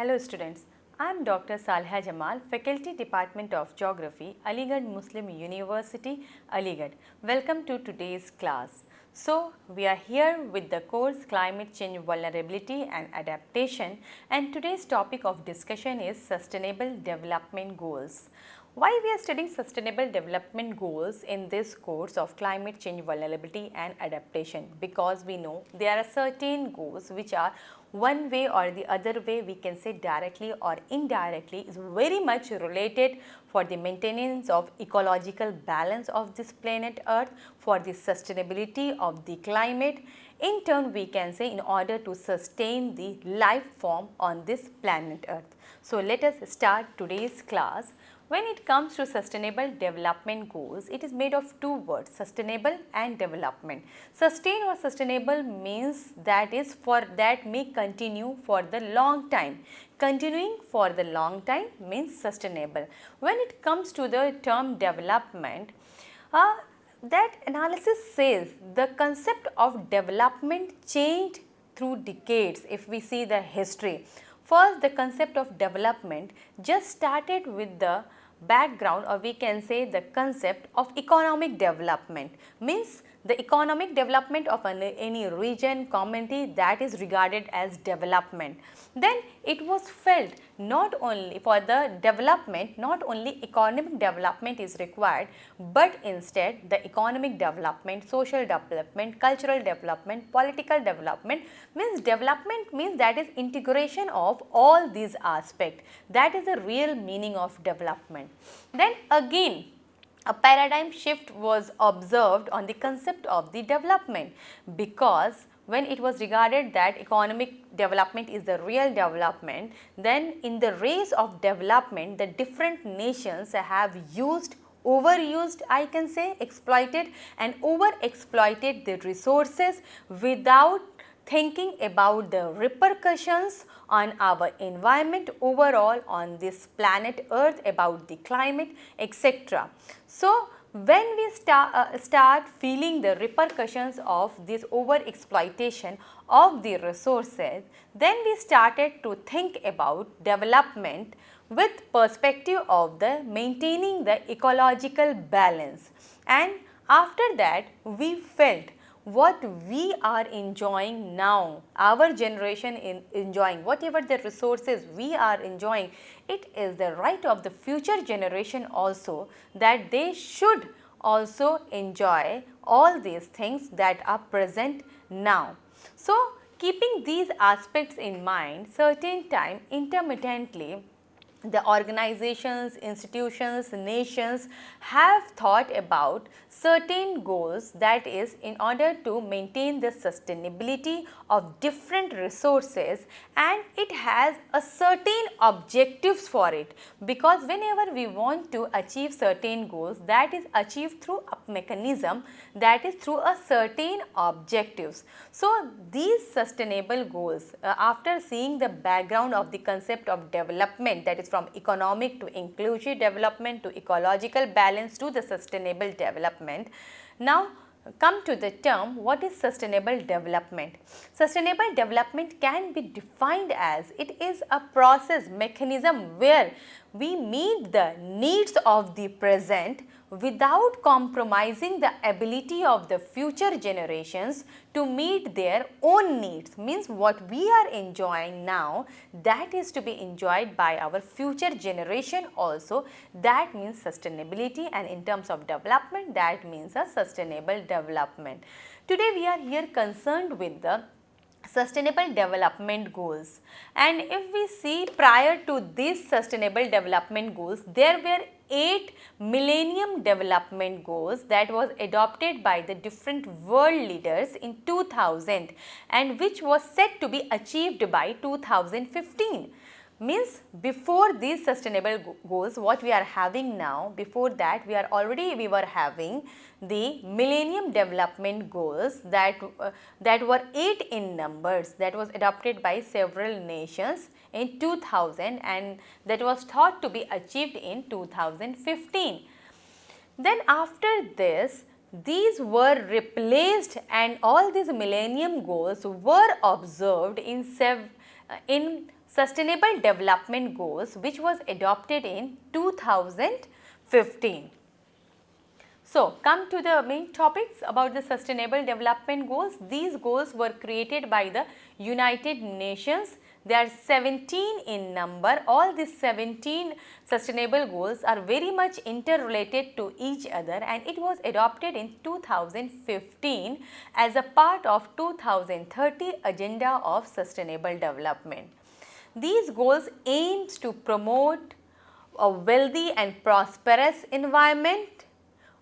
Hello students, I am Dr. Salha Jamal, Faculty Department of Geography, Aligarh Muslim University, Aligarh. Welcome to today's class. So, we are here with the course Climate Change Vulnerability and Adaptation, and today's topic of discussion is Sustainable Development Goals. Why we are studying Sustainable Development Goals in this course of Climate Change Vulnerability and Adaptation? Because we know there are certain goals which are one way or the other way, we can say directly or indirectly, is very much related for the maintenance of ecological balance of this planet Earth, for the sustainability of the climate. In turn, we can say in order to sustain the life form on this planet Earth. So, let us start today's class. When it comes to sustainable development goals, it is made of two words, sustainable and development. Sustain or sustainable means that is for that may continue for the long time. Continuing for the long time means sustainable. When it comes to the term development, that analysis says the concept of development changed through decades if we see the history. First, the concept of development just started with the background, or we can say the concept of economic development, means the economic development of any region, community, that is regarded as development. Then it was felt not only for the development, not only economic development is required, but instead the economic development, social development, cultural development, political development means that is integration of all these aspects. That is the real meaning of development. Then again, a paradigm shift was observed on the concept of the development, because when it was regarded that economic development is the real development, then in the race of development the different nations have overused, I can say, exploited and over-exploited the resources without thinking about the repercussions on our environment overall, on this planet Earth, about the climate, etc. So, when we start feeling the repercussions of this over exploitation of the resources, then we started to think about development with perspective of the maintaining the ecological balance. And after that, we felt what we are enjoying now, our generation enjoying, whatever the resources we are enjoying, it is the right of the future generation also that they should also enjoy all these things that are present now. So, keeping these aspects in mind, certain time intermittently the organizations, institutions, nations have thought about certain goals, that is in order to maintain the sustainability of different resources, and it has a certain objectives for it, because whenever we want to achieve certain goals, that is achieved through a mechanism, that is through a certain objectives. So, these sustainable goals, after seeing the background of the concept of development, that is from economic to inclusive development to ecological balance to the sustainable development. Now, come to the term, what is sustainable development? Sustainable development can be defined as it is a process mechanism where we meet the needs of the present without compromising the ability of the future generations to meet their own needs. Means what we are enjoying now, that is to be enjoyed by our future generation also. That means sustainability, and in terms of development, that means a sustainable development. Today we are here concerned with the sustainable development goals, and if we see prior to these sustainable development goals, there were 8 millennium development goals that was adopted by the different world leaders in 2000, and which was set to be achieved by 2015. Means before these sustainable goals, what we are having now, before that we were having the millennium development goals that were 8 in numbers, that was adopted by several nations in 2000, and that was thought to be achieved in 2015. Then after this, these were replaced, and all these millennium goals were observed in Sustainable Development Goals, which was adopted in 2015. So, come to the main topics about the Sustainable Development Goals. These goals were created by the United Nations. There are 17 in number. All these 17 sustainable goals are very much interrelated to each other, and it was adopted in 2015 as a part of 2030 Agenda of Sustainable Development. These goals aims to promote a wealthy and prosperous environment,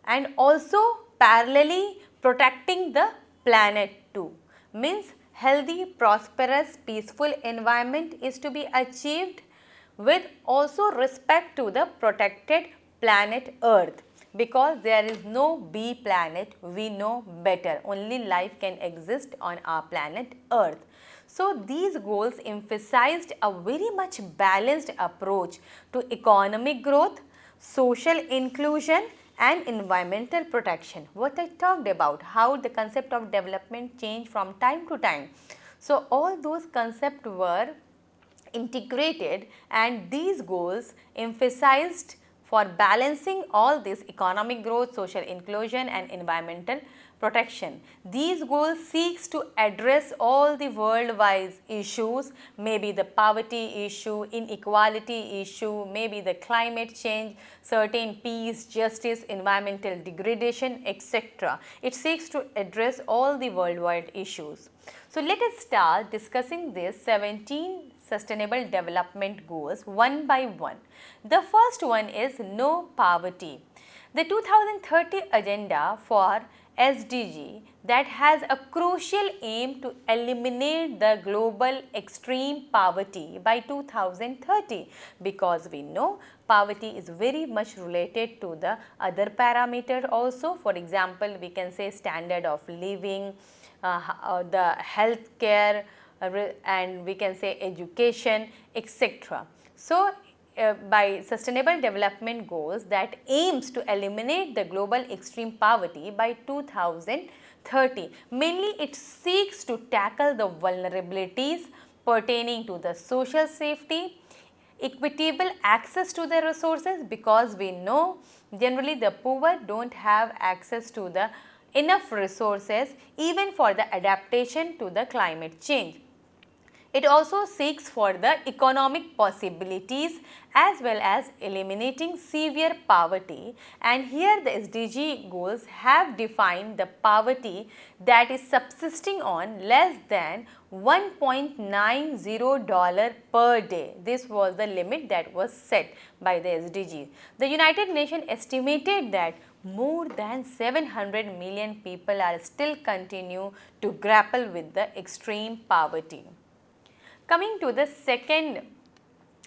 and also parallelly protecting the planet too. Means healthy, prosperous, peaceful environment is to be achieved with also respect to the protected planet Earth, because there is no B planet, we know better, only life can exist on our planet Earth. So, these goals emphasized a very much balanced approach to economic growth, social inclusion and environmental protection. What I talked about, how the concept of development changed from time to time. So, all those concepts were integrated, and these goals emphasized for balancing all this economic growth, social inclusion and environmental protection. These goals seeks to address all the worldwide issues, maybe the poverty issue, inequality issue, maybe the climate change, certain peace, justice, environmental degradation, etc. It seeks to address all the worldwide issues. So, let us start discussing these 17 Sustainable Development Goals one by one. The first one is no poverty. The 2030 Agenda for SDG that has a crucial aim to eliminate the global extreme poverty by 2030, because we know poverty is very much related to the other parameter also. For example, we can say standard of living, the health care, and we can say education, etc. So, by Sustainable Development Goals that aims to eliminate the global extreme poverty by 2030. Mainly it seeks to tackle the vulnerabilities pertaining to the social safety, equitable access to the resources, because we know generally the poor don't have access to the enough resources even for the adaptation to the climate change. It also seeks for the economic possibilities as well as eliminating severe poverty, and here the SDG goals have defined the poverty that is subsisting on less than $1.90 per day. This was the limit that was set by the SDGs. The United Nations estimated that more than 700 million people are still continue to grapple with the extreme poverty. Coming to the second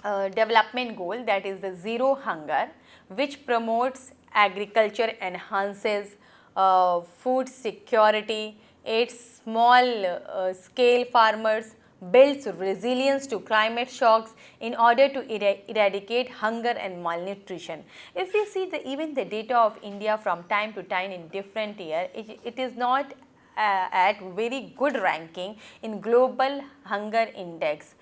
development goal, that is the zero hunger, which promotes agriculture, enhances food security, aids small scale farmers, builds resilience to climate shocks in order to eradicate hunger and malnutrition. If we see even the data of India from time to time in different year, it is not at very good ranking in global hunger index.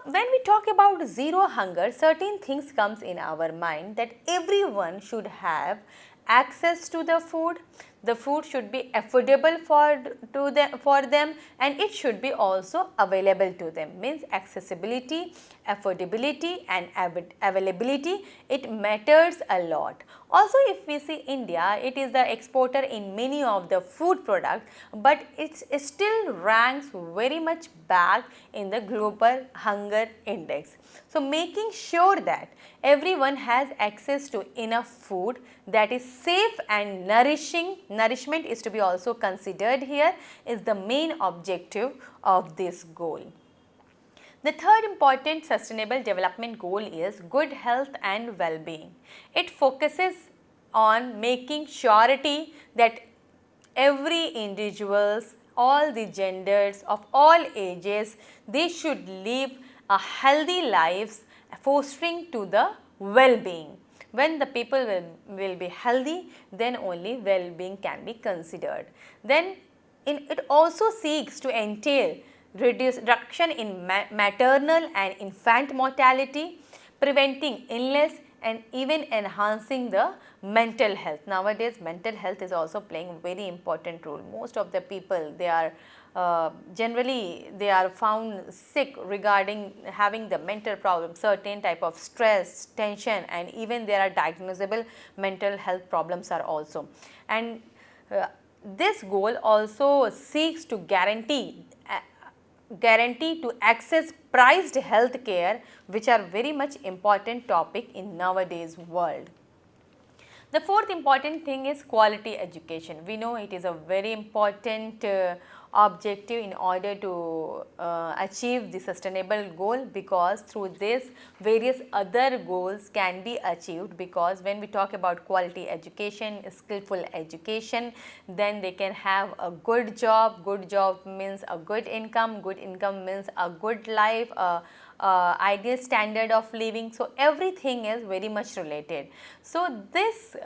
When we talk about zero hunger, certain things comes in our mind, that everyone should have access to the food. The food should be affordable for them, and it should be also available to them. Means accessibility, affordability and availability, it matters a lot. Also, if we see India, it is the exporter in many of the food products, but it still ranks very much back in the global hunger index. So, making sure that everyone has access to enough food that is safe and nourishment is to be also considered here, is the main objective of this goal. The third important sustainable development goal is good health and well-being. It focuses on making surety that every individuals, all the genders of all ages, they should live a healthy lives, fostering to the well-being. When the people will be healthy, then only well-being can be considered. Then it also seeks to entail reduction in maternal and infant mortality, preventing illness, and even enhancing the mental health. Nowadays, mental health is also playing a very important role. Most of the people, they are generally they are found sick regarding having the mental problem, certain type of stress, tension, and even there are diagnosable mental health problems are also. And this goal also seeks to guarantee to access priced health care, which are very much important topic in nowadays world. The fourth important thing is quality education. We know it is a very important objective in order to achieve the sustainable goal, because through this various other goals can be achieved, because when we talk about quality education, skillful education, then they can have a good job. Good job means a good income means a good life, ideal standard of living. So, everything is very much related. So, this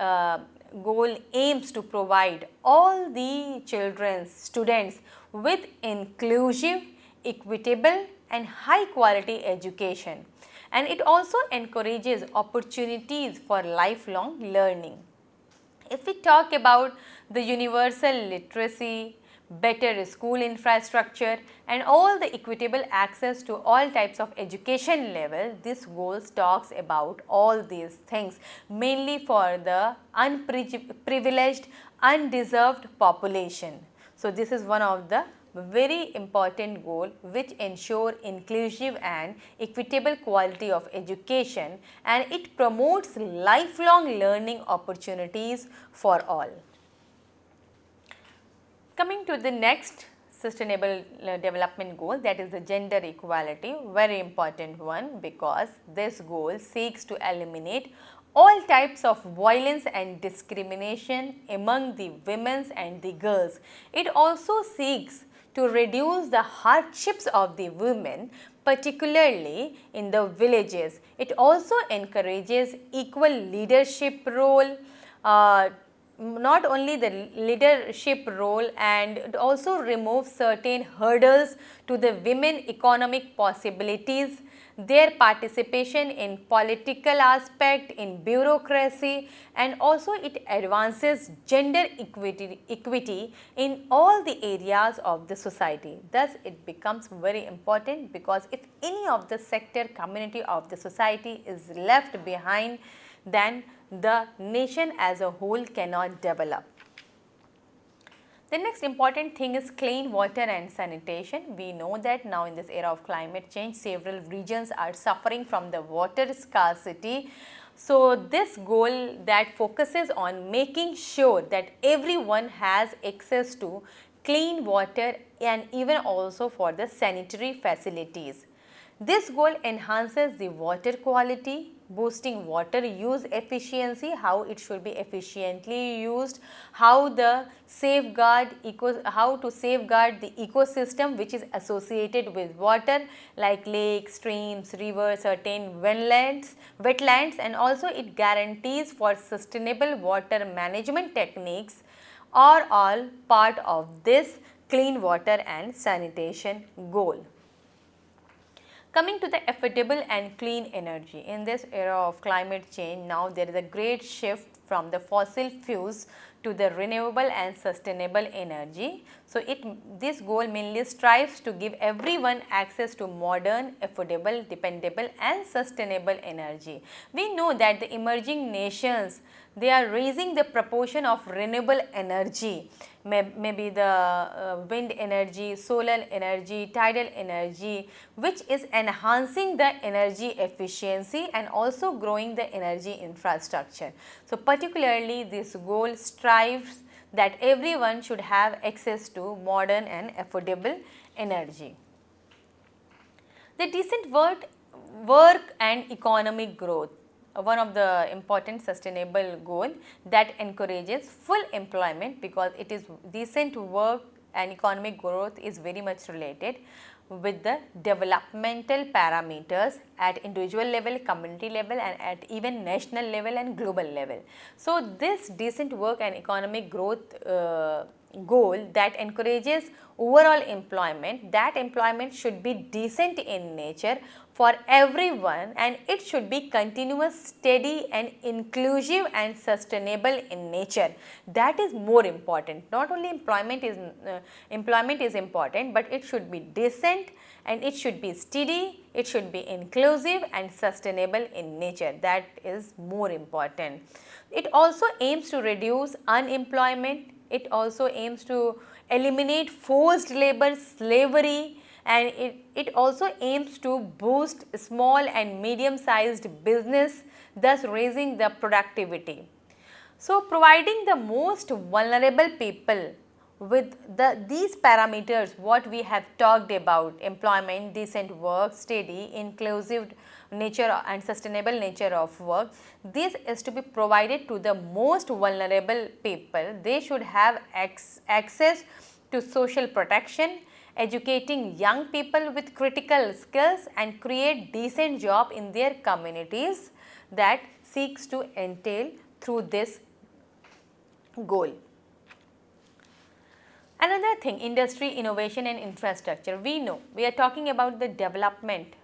goal aims to provide all the children, students with inclusive, equitable and high quality education, and it also encourages opportunities for lifelong learning. If we talk about the universal literacy, better school infrastructure and all the equitable access to all types of education level, this goal talks about all these things, mainly for the unprivileged, undeserved population. So, this is one of the very important goal which ensure inclusive and equitable quality of education, and it promotes lifelong learning opportunities for all. Coming to the next sustainable development goal, that is the gender equality, very important one, because this goal seeks to eliminate all types of violence and discrimination among the women and the girls. It also seeks to reduce the hardships of the women, particularly in the villages. It also encourages equal leadership role, not only the leadership role, and it also removes certain hurdles to the women economic possibilities, their participation in political aspect, in bureaucracy, and also it advances gender equity in all the areas of the society. Thus, it becomes very important, because if any of the sector community of the society is left behind, then the nation as a whole cannot develop. The next important thing is clean water and sanitation. We know that now in this era of climate change, several regions are suffering from the water scarcity. So, this goal that focuses on making sure that everyone has access to clean water and even also for the sanitary facilities. This goal enhances the water quality, boosting water use efficiency, how it should be efficiently used, how to safeguard the ecosystem which is associated with water, like lakes, streams, rivers, certain wetlands, and also it guarantees for sustainable water management techniques are all part of this clean water and sanitation goal. Coming to the affordable and clean energy, in this era of climate change, now there is a great shift from the fossil fuels to the renewable and sustainable energy. So, this goal mainly strives to give everyone access to modern, affordable, dependable and sustainable energy. We know that the emerging nations, they are raising the proportion of renewable energy, maybe the wind energy, solar energy, tidal energy, which is enhancing the energy efficiency and also growing the energy infrastructure. So, particularly this goal strives that everyone should have access to modern and affordable energy. The decent work and economic growth, one of the important sustainable goal that encourages full employment, because it is decent work and economic growth is very much related with the developmental parameters at individual level, community level and at even national level and global level. So, this decent work and economic growth goal that encourages overall employment. That employment should be decent in nature for everyone, and it should be continuous, steady and inclusive and sustainable in nature. That is more important. Not only employment is important, but it should be decent and it should be steady, it should be inclusive and sustainable in nature. That is more important. It also aims to reduce unemployment. It also aims to eliminate forced labor, slavery, and it also aims to boost small and medium sized business, thus raising the productivity. So, providing the most vulnerable people with these parameters what we have talked about: employment, decent work, steady, inclusive nature and sustainable nature of work, this is to be provided to the most vulnerable people. They should have access to social protection, educating young people with critical skills and create decent job in their communities that seeks to entail through this goal. Another thing, industry, innovation and infrastructure. We know we are talking about the development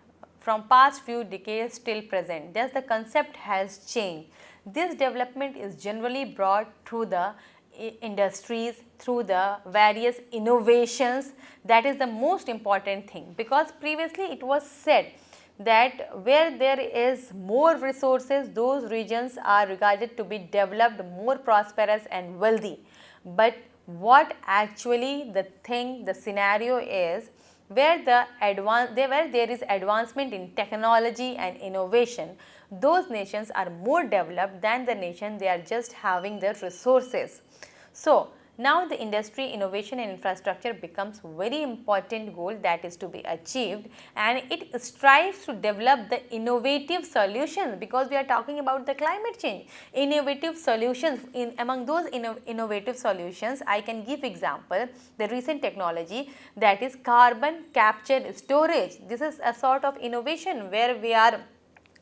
from past few decades till present. Thus the concept has changed. This development is generally brought through the industries, through the various innovations. That is the most important thing, because previously it was said that where there is more resources, those regions are regarded to be developed, more prosperous and wealthy. But what actually the scenario is, where there is advancement in technology and innovation, those nations are more developed than the nation they are just having the resources. So, now the industry, innovation and infrastructure becomes very important goal that is to be achieved, and it strives to develop the innovative solutions, because we are talking about the climate change. Innovative solutions, among those innovative solutions I can give example the recent technology, that is carbon capture storage. This is a sort of innovation where we are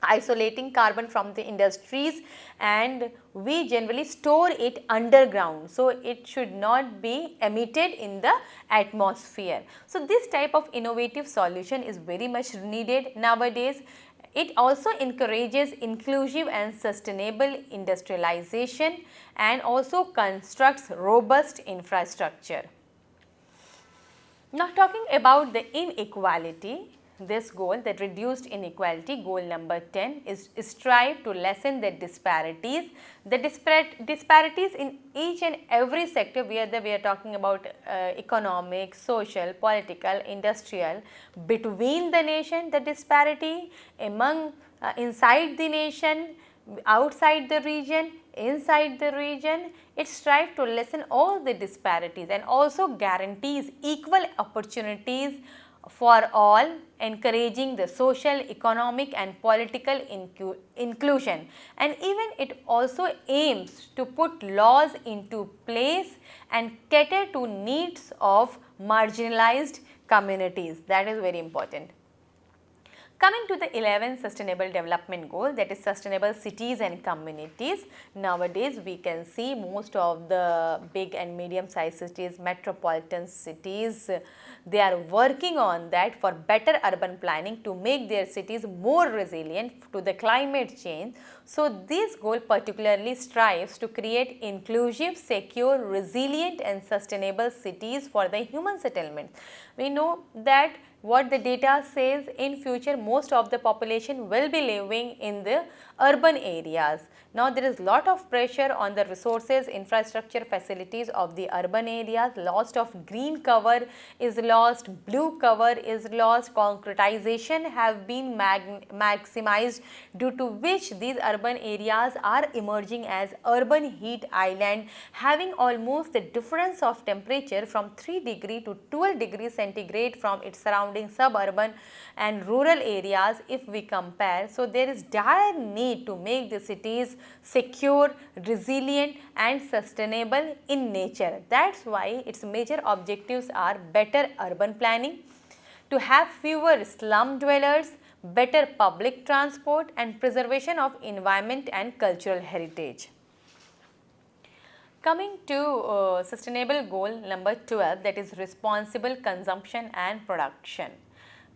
isolating carbon from the industries and we generally store it underground, so it should not be emitted in the atmosphere. So, this type of innovative solution is very much needed nowadays. It also encourages inclusive and sustainable industrialization and also constructs robust infrastructure. Now, talking about the inequality, this goal, that reduced inequality, goal number 10, is strive to lessen the disparities. The disparities in each and every sector, whether we are talking about economic, social, political, industrial, between the nation, the disparity among inside the nation, outside the region, inside the region, it strives to lessen all the disparities and also guarantees equal opportunities for all, encouraging the social, economic and political inclusion. And even it also aims to put laws into place and cater to needs of marginalized communities. That is very important. Coming to the 11th sustainable development goal, that is sustainable cities and communities. Nowadays we can see most of the big and medium sized cities, metropolitan cities, they are working on that for better urban planning to make their cities more resilient to the climate change. So, this goal particularly strives to create inclusive, secure, resilient and sustainable cities for the human settlement. We know that what the data says, in future most of the population will be living in the urban areas. Now, there is lot of pressure on the resources, infrastructure, facilities of the urban areas. Loss of green cover is lost, blue cover is lost, concretization have been maximized, due to which these urban areas are emerging as urban heat island, having almost the difference of temperature from 3 degree to 12 degrees centigrade from its surrounding suburban and rural areas if we compare. So, there is dire need to make the cities secure, resilient and sustainable in nature. That is why its major objectives are better urban planning, to have fewer slum dwellers, better public transport and preservation of environment and cultural heritage. Coming to sustainable goal number 12, that is responsible consumption and production.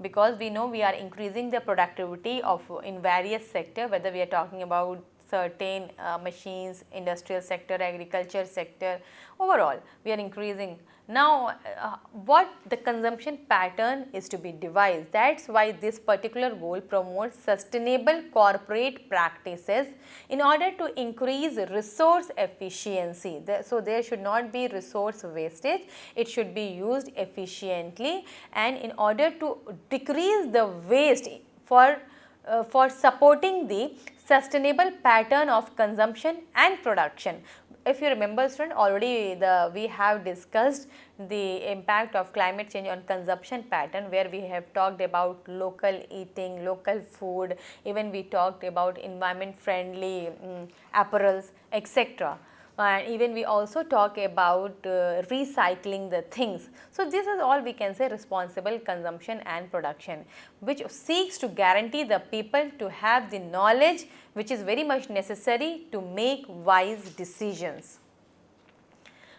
Because we know we are increasing the productivity of in various sector, whether we are talking about certain machines, industrial sector, agriculture sector, overall we are increasing. Now what the consumption pattern is to be devised. That is why this particular goal promotes sustainable corporate practices in order to increase resource efficiency. So there should not be resource wastage, it should be used efficiently, and in order to decrease the waste for supporting the sustainable pattern of consumption and production. If you remember student, already we have discussed the impact of climate change on consumption pattern, where we have talked about local eating, local food, even we talked about environment friendly apparels, etc. And even we also talk about recycling the things. So this is all we can say responsible consumption and production, which seeks to guarantee the people to have the knowledge which is very much necessary to make wise decisions.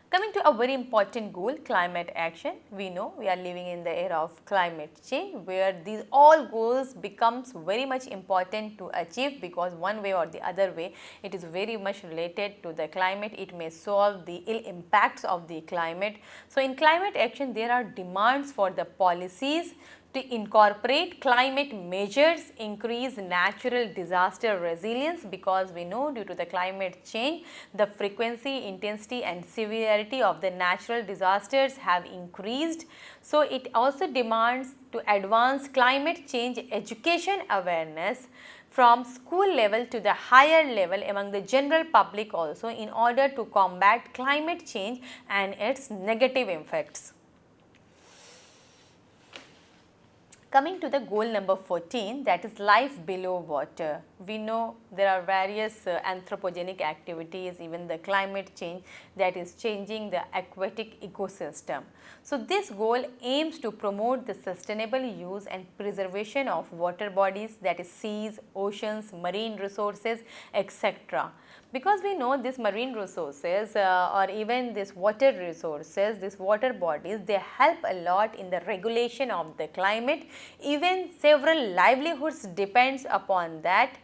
Coming to a very important goal, climate action. We know we are living in the era of climate change, where these all goals becomes very much important to achieve, because one way or the other way it is very much related to the climate. It may solve the ill impacts of the climate. So in climate action there are demands for the policies to incorporate climate measures, increase natural disaster resilience, because we know due to the climate change the frequency, intensity and severity of the natural disasters have increased. So it also demands to advance climate change education awareness from school level to the higher level among the general public also, in order to combat climate change and its negative effects. Coming to the goal number 14, that is life below water. We know there are various anthropogenic activities, even the climate change that is changing the aquatic ecosystem. So this goal aims to promote the sustainable use and preservation of water bodies, that is seas, oceans, marine resources, etc. Because we know these marine resources or even these water resources, these water bodies, they help a lot in the regulation of the climate. Even several livelihoods depends upon that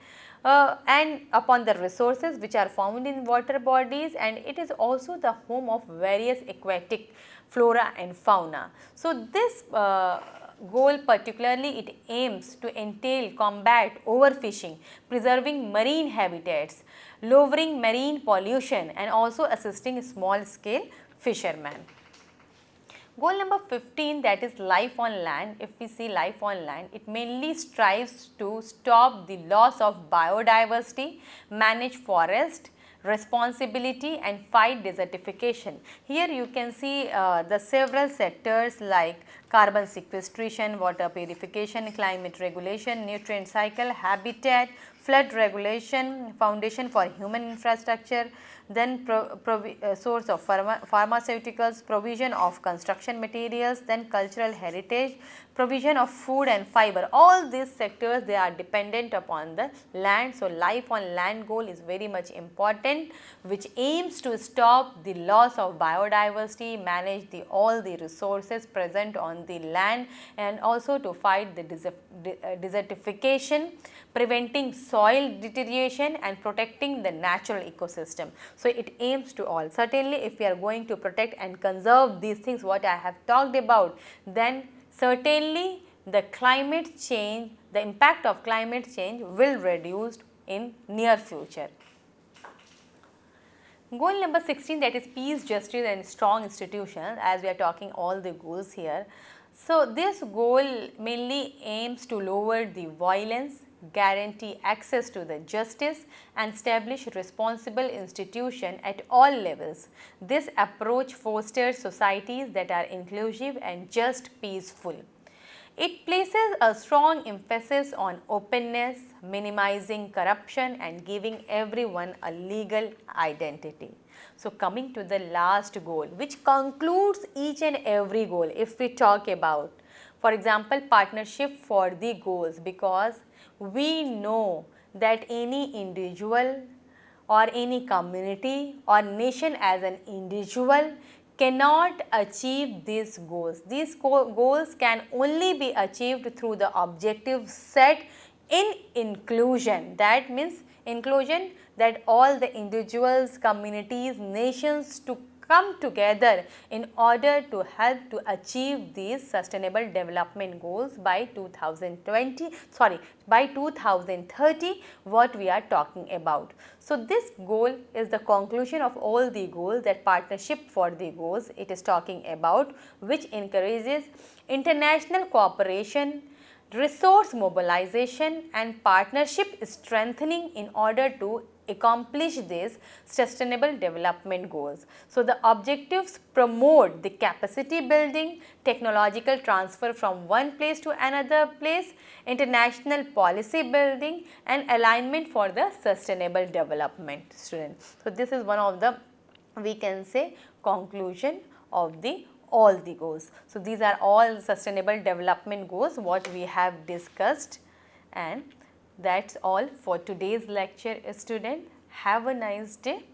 and upon the resources which are found in water bodies, and it is also the home of various aquatic flora and fauna. So this goal particularly it aims to entail combat overfishing, preserving marine habitats, lowering marine pollution and also assisting small scale fishermen. Goal number 15, that is life on land. If we see life on land, it mainly strives to stop the loss of biodiversity, manage forest, responsibility and fight desertification. Here you can see the several sectors like carbon sequestration, water purification, climate regulation, nutrient cycle, habitat, flood regulation, foundation for human infrastructure, then source of pharmaceuticals, provision of construction materials, then cultural heritage, provision of food and fiber. All these sectors, they are dependent upon the land. So life on land goal is very much important, which aims to stop the loss of biodiversity, manage all the resources present on the land, and also to fight the desertification, preventing soil deterioration and protecting the natural ecosystem. So it aims to all. Certainly if we are going to protect and conserve these things what I have talked about, then certainly the climate change, the impact of climate change will reduce in near future. Goal number 16, that is peace, justice and strong institutions, as we are talking all the goals here. So this goal mainly aims to lower the violence, guarantee access to the justice and establish responsible institution at all levels. This approach fosters societies that are inclusive and just peaceful. It places a strong emphasis on openness, minimizing corruption and giving everyone a legal identity. So coming to the last goal, which concludes each and every goal, if we talk about, for example, partnership for the goals, because we know that any individual or any community or nation as an individual cannot achieve these goals. These goals can only be achieved through the objectives set in inclusion. That means inclusion, that all the individuals, communities, nations to come together in order to help to achieve these sustainable development goals by 2030, what we are talking about. So this goal is the conclusion of all the goals, that partnership for the goals it is talking about, which encourages international cooperation, resource mobilization and partnership strengthening in order to accomplish these sustainable development goals. So, the objectives promote the capacity building, technological transfer from one place to another place, international policy building and alignment for the sustainable development, students. So, this is one of the, we can say, conclusion of the all the goals. So, these are all sustainable development goals what we have discussed, and that is all for today's lecture, student. Have a nice day.